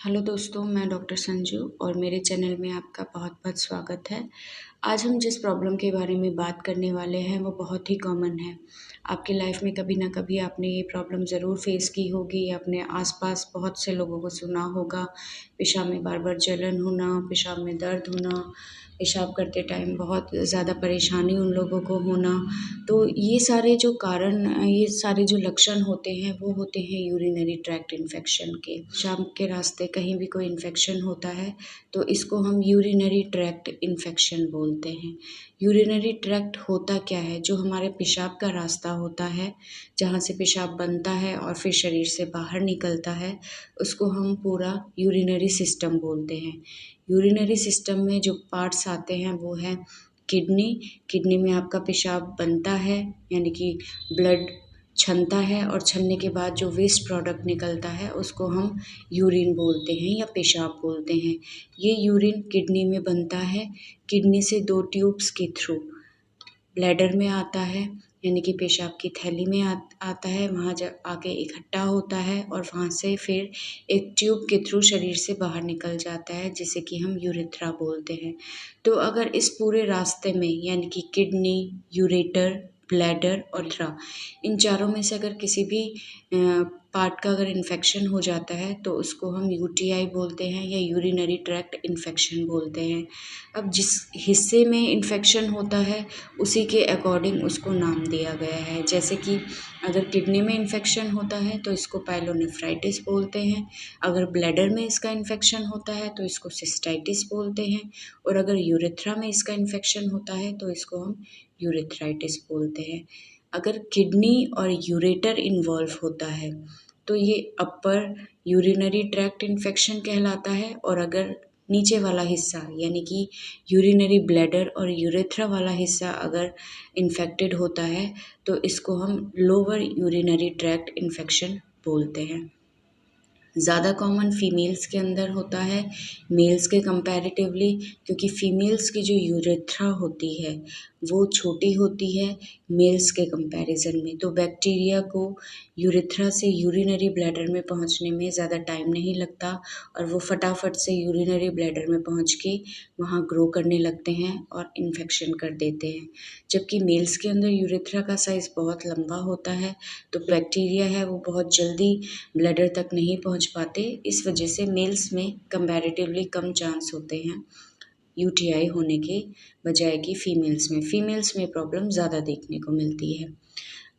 Hello दोस्तों, मैं doctor Sanju और मेरे चैनल में आपका बहुत बहुत स्वागत है। आज हम जिस प्रॉब्लम के बारे में बात करने वाले हैं वो बहुत ही कॉमन है। आपकी लाइफ में कभी ना कभी आपने ये प्रॉब्लम ज़रूर फेस की होगी या अपने आसपास बहुत से लोगों को सुना होगा। पेशाब में बार बार जलन होना, पेशाब में दर्द होना, पेशाब करते टाइम बहुत ज़्यादा परेशानी उन लोगों को होना। तो ये सारे जो कारण, ये सारे जो लक्षण होते हैं वो होते हैं यूरिनरी ट्रैक्ट इन्फेक्शन के। पेशाब के रास्ते कहीं भी कोई इन्फेक्शन होता है तो इसको हम यूरिनरी ट्रैक्ट इन्फेक्शन बोलते हैं। यूरिनरी ट्रैक्ट होता क्या है? जो हमारे पेशाब का रास्ता होता है, जहाँ से पेशाब बनता है और फिर शरीर से बाहर निकलता है, उसको हम पूरा यूरिनरी सिस्टम बोलते हैं। यूरिनरी सिस्टम में जो पार्ट्स आते हैं वो है किडनी। किडनी में आपका पेशाब बनता है, यानी कि ब्लड छनता है और छनने के बाद जो वेस्ट प्रोडक्ट निकलता है उसको हम यूरिन बोलते हैं या पेशाब बोलते हैं। ये यूरिन किडनी में बनता है। किडनी से 2 ट्यूब्स के थ्रू ब्लैडर में आता है, यानी कि पेशाब की थैली में आता है। वहाँ जब आके इकट्ठा होता है और वहाँ से फिर एक ट्यूब के थ्रू शरीर से बाहर निकल जाता है, जिसे कि हम यूरेथ्रा बोलते हैं। तो अगर इस पूरे रास्ते में, यानी कि किडनी, यूरेटर, ब्लैडर और यूरेथ्रा, इन चारों में से अगर किसी भी पार्ट का अगर इन्फेक्शन हो जाता है तो उसको हम यूटीआई बोलते हैं या यूरिनरी ट्रैक्ट इन्फेक्शन बोलते हैं। अब जिस हिस्से में इन्फेक्शन होता है उसी के अकॉर्डिंग उसको नाम दिया गया है। जैसे कि अगर किडनी में इन्फेक्शन होता है तो इसको पाइलोनेफ्राइटिस बोलते हैं। अगर ब्लैडर में इसका इन्फेक्शन होता है तो इसको सिस्टाइटिस बोलते हैं। और अगर यूरेथ्रा में इसका इन्फेक्शन होता है तो इसको हम यूरेथ्राइटिस बोलते हैं। अगर किडनी और यूरेटर इन्वॉल्व होता है तो ये अपर यूरिनरी ट्रैक्ट इन्फेक्शन कहलाता है। और अगर नीचे वाला हिस्सा, यानी कि यूरिनरी ब्लैडर और यूरेथ्रा वाला हिस्सा अगर इन्फेक्टेड होता है तो इसको हम लोअर यूरिनरी ट्रैक्ट इन्फेक्शन बोलते हैं। ज़्यादा कॉमन फीमेल्स के अंदर होता है मेल्स के कंपैरेटिवली, क्योंकि फीमेल्स की जो यूरेथ्रा होती है वो छोटी होती है मेल्स के कंपैरिजन में। तो बैक्टीरिया को यूरेथ्रा से यूरिनरी ब्लैडर में पहुंचने में ज़्यादा टाइम नहीं लगता और वो फटाफट से यूरिनरी ब्लैडर में पहुंच के वहाँ ग्रो करने लगते हैं और इन्फेक्शन कर देते हैं। जबकि मेल्स के अंदर यूरेथ्रा का साइज़ बहुत लंबा होता है, तो बैक्टीरिया है वो बहुत जल्दी ब्लैडर तक नहीं पहुंच पाते। इस वजह से मेल्स में कंपैरेटिवली कम चांस होते हैं यूटीआई होने के बजाय कि फीमेल्स में प्रॉब्लम ज़्यादा देखने को मिलती है।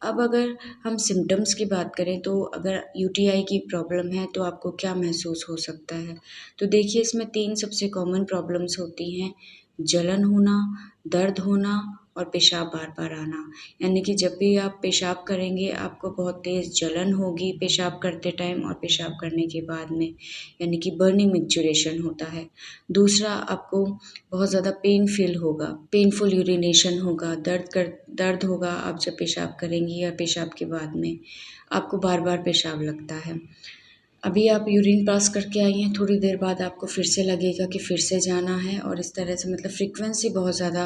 अब अगर हम सिम्टम्स की बात करें तो अगर यूटीआई की प्रॉब्लम है तो आपको क्या महसूस हो सकता है? तो देखिए, इसमें 3 सबसे कॉमन प्रॉब्लम्स होती हैं। जलन होना, दर्द होना और पेशाब बार-बार आना। यानी कि जब भी आप पेशाब करेंगे आपको बहुत तेज़ जलन होगी पेशाब करते टाइम और पेशाब करने के बाद में, यानी कि बर्निंग मिक्चुरेशन होता है। दूसरा, आपको बहुत ज़्यादा पेन फ़ील होगा, पेनफुल यूरिनेशन होगा, दर्द होगा आप जब पेशाब करेंगी या पेशाब के बाद में आपको बार-बार पेशाब लगता है। अभी आप यूरिन पास करके आई हैं, थोड़ी देर बाद आपको फिर से लगेगा कि फिर से जाना है और इस तरह से मतलब फ्रीक्वेंसी बहुत ज़्यादा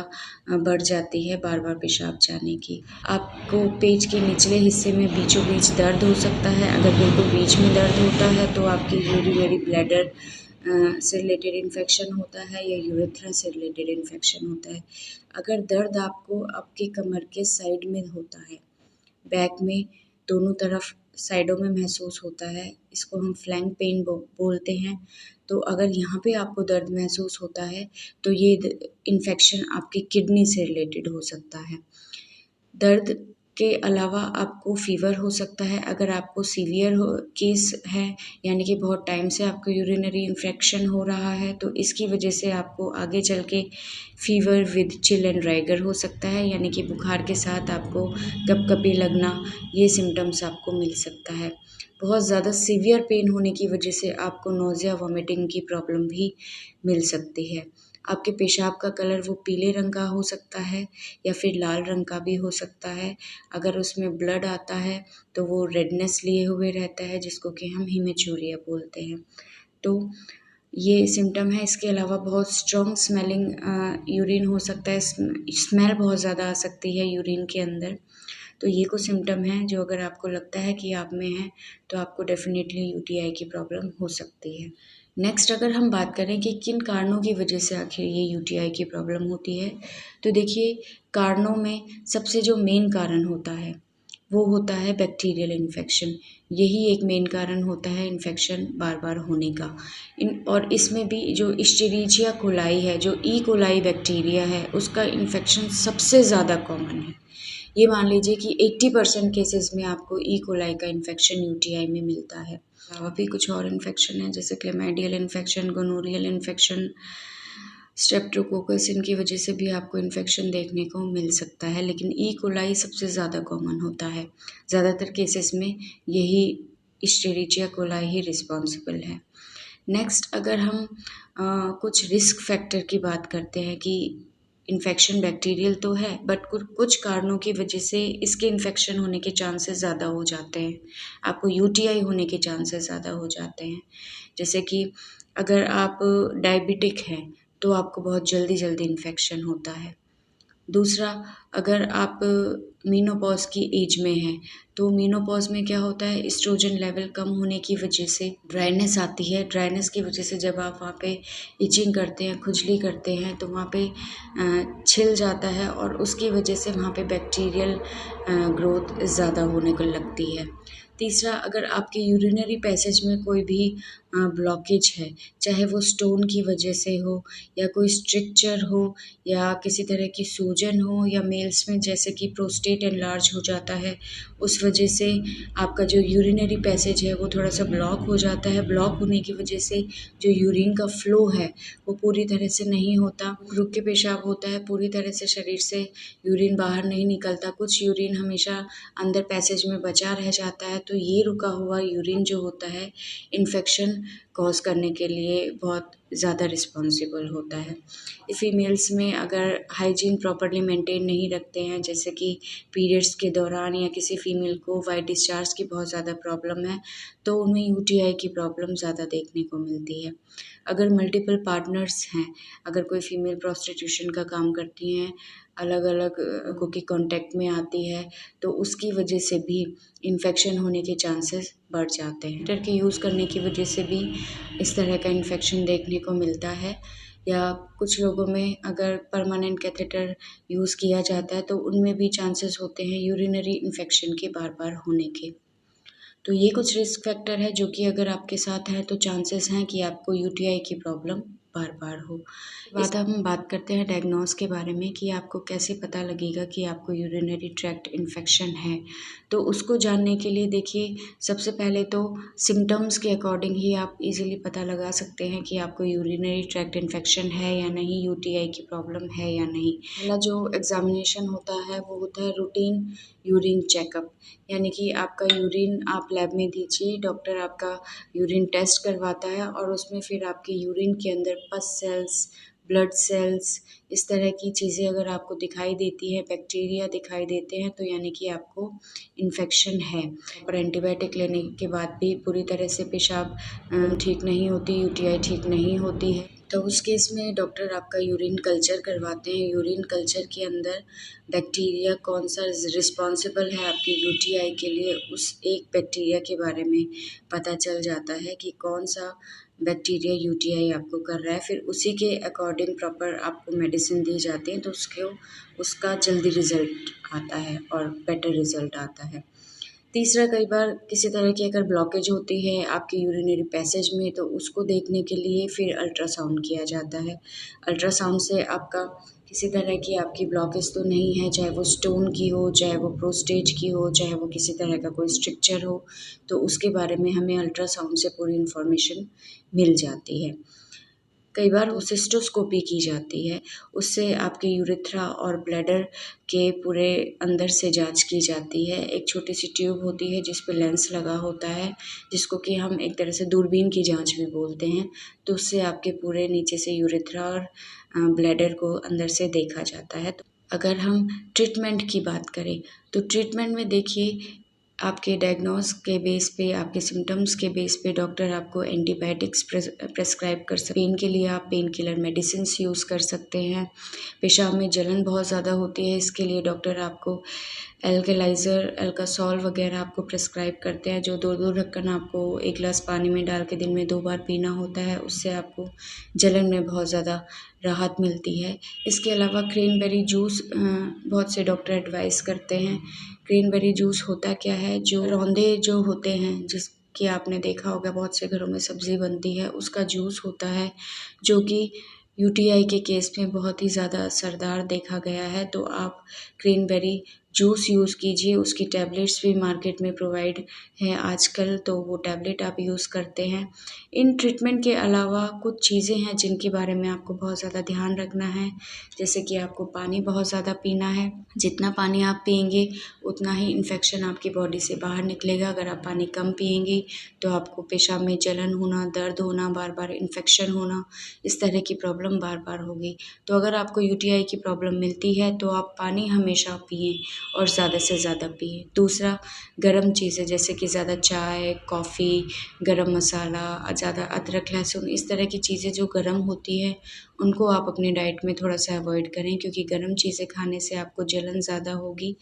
बढ़ जाती है बार-बार पेशाब जाने की। आपको पेट के निचले हिस्से में बीचों-बीच दर्द हो सकता है। अगर बिल्कुल बीच में दर्द होता है तो आपकी यूरिनरी ब्लैडर से रिलेटेड इन्फेक्शन होता है या यूरेथ्रा से रिलेटेड इन्फेक्शन होता है। अगर दर्द आपको आपके कमर के साइड में होता है, बैक में दोनों तरफ साइडों में महसूस होता है, इसको हम फ्लैंक पेन बोलते हैं। तो अगर यहाँ पे आपको दर्द महसूस होता है तो ये इन्फेक्शन आपकी किडनी से रिलेटेड हो सकता है। दर्द के अलावा आपको फ़ीवर हो सकता है। अगर आपको सीवियर केस है, यानी कि बहुत टाइम से आपको यूरिनरी इन्फेक्शन हो रहा है, तो इसकी वजह से आपको आगे चल के fever with chill and rigor हो सकता है, यानी कि बुखार के साथ आपको कँपकँपी लगना, ये सिम्टम्स आपको मिल सकता है। बहुत ज़्यादा सीवियर पेन होने की वजह से आपको नोज़िया, वॉमिटिंग की प्रॉब्लम भी मिल सकती है। आपके पेशाब का कलर वो पीले रंग का हो सकता है या फिर लाल रंग का भी हो सकता है। अगर उसमें ब्लड आता है तो वो रेडनेस लिए हुए रहता है, जिसको कि हम हीमेचूरिया बोलते हैं। तो ये सिम्पटम है। इसके अलावा बहुत स्ट्रॉन्ग स्मेलिंग यूरिन हो सकता है, स्मेल बहुत ज़्यादा आ सकती है यूरिन के अंदर। तो तो ये कुछ सिम्टम हैं जो अगर आपको लगता है कि आप में है तो आपको डेफिनेटली यूटीआई की प्रॉब्लम हो सकती है। नेक्स्ट अगर हम बात करें कि किन कारणों की वजह से आखिर ये यूटीआई की प्रॉब्लम होती है, तो देखिए कारणों में सबसे जो मेन कारण होता है वो होता है बैक्टीरियल इन्फेक्शन। यही एक मेन कारण होता है इन्फेक्शन बार बार होने का। और इसमें भी जो इश्चेरिचिया कोलाई है, जो ई कोलाई बैक्टीरिया है, उसका इन्फेक्शन सबसे ज़्यादा कॉमन है। ये मान लीजिए कि 80% केसेस में आपको ई कोलाई का इन्फेक्शन यूटीआई में मिलता है। अलावा भी कुछ और इन्फेक्शन है जैसे chlamydial infection, gonorrhoeal infection, Streptococcus, इनकी वजह से भी आपको इन्फेक्शन देखने को मिल सकता है, लेकिन ई कोलाई सबसे ज़्यादा कॉमन होता है। ज़्यादातर केसेस में यही इश्चेरिचिया कोलाई ही रिस्पॉन्सिबल है। नेक्स्ट अगर हम कुछ रिस्क फैक्टर की बात करते हैं कि इन्फेक्शन बैक्टीरियल तो है बट कुछ कारणों की वजह से इसके इन्फेक्शन होने के चांसेस ज़्यादा हो जाते हैं, आपको यूटीआई होने के चांसेस ज़्यादा हो जाते हैं। जैसे कि अगर आप डायबिटिक हैं तो आपको बहुत जल्दी जल्दी इन्फेक्शन होता है। दूसरा, अगर आप मीनोपॉज़ की एज में हैं तो मीनोपॉज़ में क्या होता है, एस्ट्रोजन लेवल कम होने की वजह से ड्राइनेस आती है। ड्राइनेस की वजह से जब आप वहाँ पे इचिंग करते हैं, खुजली करते हैं तो वहाँ पे छिल जाता है और उसकी वजह से वहाँ पे बैक्टीरियल ग्रोथ ज़्यादा होने को लगती है। तीसरा, अगर आपके यूरिनरी पैसेज में कोई भी ब्लॉकेज है, चाहे वो स्टोन की वजह से हो या कोई स्ट्रिक्चर हो या किसी तरह की सूजन हो या मेल्स में जैसे कि प्रोस्टेट एनलार्ज हो जाता है, उस वजह से आपका जो यूरिनरी पैसेज है वो थोड़ा सा ब्लॉक हो जाता है। ब्लॉक होने की वजह से जो यूरिन का फ्लो है वो पूरी तरह से नहीं होता, रुक के पेशाब होता है, पूरी तरह से शरीर से यूरिन बाहर नहीं निकलता, कुछ यूरिन हमेशा अंदर पैसेज में बचा रह जाता है। तो ये रुका हुआ यूरिन जो होता है इन्फेक्शन कॉज करने के लिए बहुत ज़्यादा रिस्पॉन्सिबल होता है। फीमेल्स में अगर हाइजीन प्रॉपर्ली मेंटेन नहीं रखते हैं, जैसे कि पीरियड्स के दौरान या किसी फीमेल को वाइट डिस्चार्ज की बहुत ज़्यादा प्रॉब्लम है तो उनमें यूटीआई की प्रॉब्लम ज़्यादा देखने को मिलती है। अगर मल्टीपल पार्टनर्स हैं, अगर कोई फीमेल प्रोस्टिट्यूशन का काम करती हैं, अलग अलग लोगों के कांटेक्ट में आती है तो उसकी वजह से भी इन्फेक्शन होने के चांसेस बढ़ जाते हैं। कैथेटर के यूज़ करने की वजह से भी इस तरह का इन्फेक्शन देखने को मिलता है, या कुछ लोगों में अगर परमानेंट कैथेटर यूज़ किया जाता है तो उनमें भी चांसेस होते हैं यूरिनरी इन्फेक्शन के बार बार होने के। तो ये कुछ रिस्क फैक्टर है जो कि अगर आपके साथ है तो चांसेस हैं कि आपको यूटीआई की प्रॉब्लम बार बार हो। बाद हम बात करते हैं डायग्नोस के बारे में कि आपको कैसे पता लगेगा कि आपको यूरिनरी ट्रैक्ट इन्फेक्शन है। तो उसको जानने के लिए देखिए, सबसे पहले तो सिम्टम्स के अकॉर्डिंग ही आप इजीली पता लगा सकते हैं कि आपको यूरिनरी ट्रैक्ट इन्फेक्शन है या नहीं, यूटीआई की प्रॉब्लम है या नहीं। पहला जो एग्जामिनेशन होता है वो होता है रूटीन यूरिन चेकअप, यानी कि आपका यूरिन आप लैब में दीजिए, डॉक्टर आपका यूरिन टेस्ट करवाता है और उसमें फिर आपके यूरिन के अंदर पस सेल्स, ब्लड सेल्स, इस तरह की चीज़ें अगर आपको दिखाई देती हैं, बैक्टीरिया दिखाई देते हैं, तो यानी कि आपको इन्फेक्शन है। और एंटीबायोटिक लेने के बाद भी पूरी तरह से पेशाब ठीक नहीं होती, यूटीआई ठीक नहीं होती है, तो उस केस में डॉक्टर आपका यूरिन कल्चर करवाते हैं। यूरिन कल्चर के अंदर बैक्टीरिया कौन सा रिस्पॉन्सिबल है आपकी यूटीआई के लिए, उस एक बैक्टीरिया के बारे में पता चल जाता है कि कौन सा बैक्टीरिया यूटीआई आपको कर रहा है। फिर उसी के अकॉर्डिंग प्रॉपर आपको मेडिसिन दी जाती है तो उसका जल्दी रिज़ल्ट आता है और बेटर रिज़ल्ट आता है। तीसरा, कई बार किसी तरह की अगर ब्लॉकेज होती है आपके यूरिनरी पैसेज में तो उसको देखने के लिए फिर अल्ट्रासाउंड किया जाता है। अल्ट्रासाउंड से आपका किसी तरह की आपकी ब्लॉकेज तो नहीं है, चाहे वो स्टोन की हो, चाहे वो प्रोस्टेट की हो, चाहे वो किसी तरह का कोई स्ट्रक्चर हो, तो उसके बारे में हमें अल्ट्रासाउंड से पूरी इन्फॉर्मेशन मिल जाती है। कई बार वो सिस्टोस्कोपी की जाती है, उससे आपके यूरेथ्रा और ब्लैडर के पूरे अंदर से जांच की जाती है। एक छोटी सी ट्यूब होती है जिस पे लेंस लगा होता है, जिसको कि हम एक तरह से दूरबीन की जांच भी बोलते हैं, तो उससे आपके पूरे नीचे से यूरेथ्रा और ब्लैडर को अंदर से देखा जाता है। तो अगर हम ट्रीटमेंट की बात करें तो ट्रीटमेंट में देखिए, आपके डायग्नोस के बेस पे, आपके सिम्टम्स के बेस पे डॉक्टर आपको एंटीबायोटिक्स प्रेस्क्राइब कर सकते हैं। पेन के लिए आप पेन किलर मेडिसिन्स यूज़ कर सकते हैं। पेशाब में जलन बहुत ज़्यादा होती है, इसके लिए डॉक्टर आपको एल्कलाइज़र, एल्कासोल वगैरह आपको प्रिस्क्राइब करते हैं, जो 2-2 ढक्कन आपको 1 गिलास पानी में डाल के दिन में 2 बार पीना होता है। उससे आपको जलन में बहुत ज़्यादा राहत मिलती है। इसके अलावा क्रैनबेरी जूस बहुत से डॉक्टर एडवाइस करते हैं। क्रैनबेरी जूस होता क्या है, जो रौंदे जो होते हैं, जिसकी आपने देखा होगा बहुत से घरों में सब्ज़ी बनती है, उसका जूस होता है, जो कि यूटीआई के केस में बहुत ही ज़्यादा असरदार देखा गया है। तो आप क्रैनबेरी जूस यूज़ कीजिए। उसकी टैबलेट्स भी मार्केट में प्रोवाइड हैं आजकल, तो वो टैबलेट आप यूज़ करते हैं। इन ट्रीटमेंट के अलावा कुछ चीज़ें हैं जिनके बारे में आपको बहुत ज़्यादा ध्यान रखना है, जैसे कि आपको पानी बहुत ज़्यादा पीना है। जितना पानी आप पिएंगे उतना ही इन्फेक्शन आपकी बॉडी से बाहर निकलेगा। अगर आप पानी कम पिएंगे तो आपको पेशाब में जलन होना, दर्द होना, बार बार इन्फेक्शन होना, इस तरह की प्रॉब्लम बार बार होगी। तो अगर आपको यूटीआई की प्रॉब्लम मिलती है तो आप पानी हमेशा पिएँ और ज़्यादा से ज़्यादा पिएँ। दूसरा, गर्म चीज़ें जैसे कि ज़्यादा चाय, कॉफ़ी, गरम मसाला, ज़्यादा अदरक, लहसुन, इस तरह की चीज़ें जो गर्म होती है उनको आप अपनी डाइट में थोड़ा-सा अवॉइड करें, क्योंकि गर्म चीज़ें खाने से आपको जलन ज़्यादा होगी।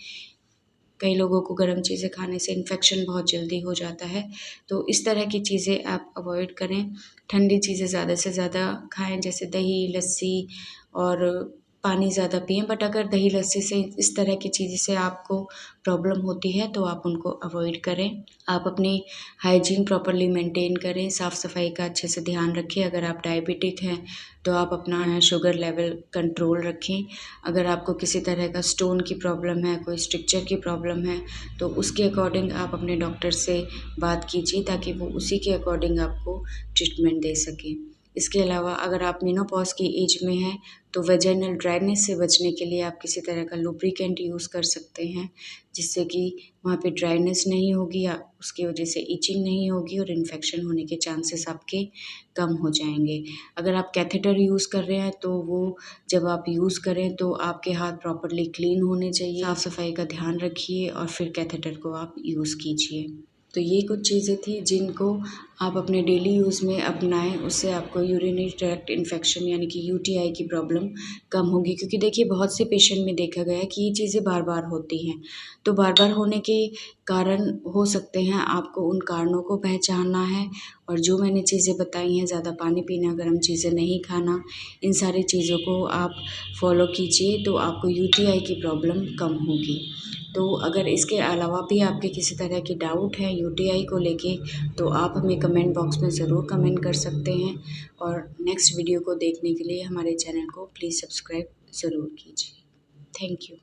कई लोगों को गर्म चीज़ें खाने से इन्फेक्शन बहुत जल्दी हो जाता है, तो इस तरह की चीज़ें आप अवॉइड करें। ठंडी चीज़ें ज़्यादा से ज़्यादा खाएँ, जैसे दही, लस्सी और पानी ज़्यादा पिएँ। बट अगर दही, लस्सी से इस तरह की चीज़ से आपको प्रॉब्लम होती है तो आप उनको अवॉइड करें। आप अपनी हाइजीन प्रॉपर्ली मेंटेन करें, साफ़-सफ़ाई का अच्छे से ध्यान रखें। अगर आप डायबिटिक हैं तो आप अपना शुगर लेवल कंट्रोल रखें। अगर आपको किसी तरह का स्टोन की प्रॉब्लम है, कोई स्ट्रक्चर की प्रॉब्लम है, तो उसके अकॉर्डिंग आप अपने डॉक्टर से बात कीजिए, ताकि वो उसी के अकॉर्डिंग आपको ट्रीटमेंट दे सकें। इसके अलावा अगर आप मेनोपॉज़ की एज में हैं तो वेजाइनल ड्राइनेस से बचने के लिए आप किसी तरह का लुब्रिकेंट यूज़ कर सकते हैं, जिससे कि वहाँ पे ड्राइनेस नहीं होगी, या उसकी वजह से इचिंग नहीं होगी और इन्फेक्शन होने के चांसेस आपके कम हो जाएँगे। अगर आप कैथेटर यूज़ कर रहे हैं तो वो जब आप यूज़ करें तो आपके हाथ प्रॉपर्ली क्लीन होने चाहिए। साफ़-सफ़ाई का ध्यान रखिए और फिर कैथेटर को आप यूज़ कीजिए। तो ये कुछ चीज़ें थी जिनको आप अपने डेली यूज़ में अपनाएँ, उससे आपको यूरिनरी ट्रैक्ट इन्फेक्शन यानी कि यूटीआई की प्रॉब्लम कम होगी। क्योंकि देखिए बहुत से पेशेंट में देखा गया है कि ये चीज़ें बार-बार होती हैं। तो बार-बार होने के कारण हो सकते हैं, आपको उन कारणों को पहचानना है और जो मैंने चीज़ें बताई हैं, ज़्यादा पानी पीना, गर्म चीज़ें नहीं खाना, इन सारी चीज़ों को आप फ़ॉलो कीजिए तो आपको यूटीआई की प्रॉब्लम कम होगी। तो अगर इसके अलावा भी आपके किसी तरह की डाउट है यूटीआई को लेके, तो आप हमें कमेंट बॉक्स में ज़रूर कमेंट कर सकते हैं और नेक्स्ट वीडियो को देखने के लिए हमारे चैनल को प्लीज़ सब्सक्राइब ज़रूर कीजिए। Thank you.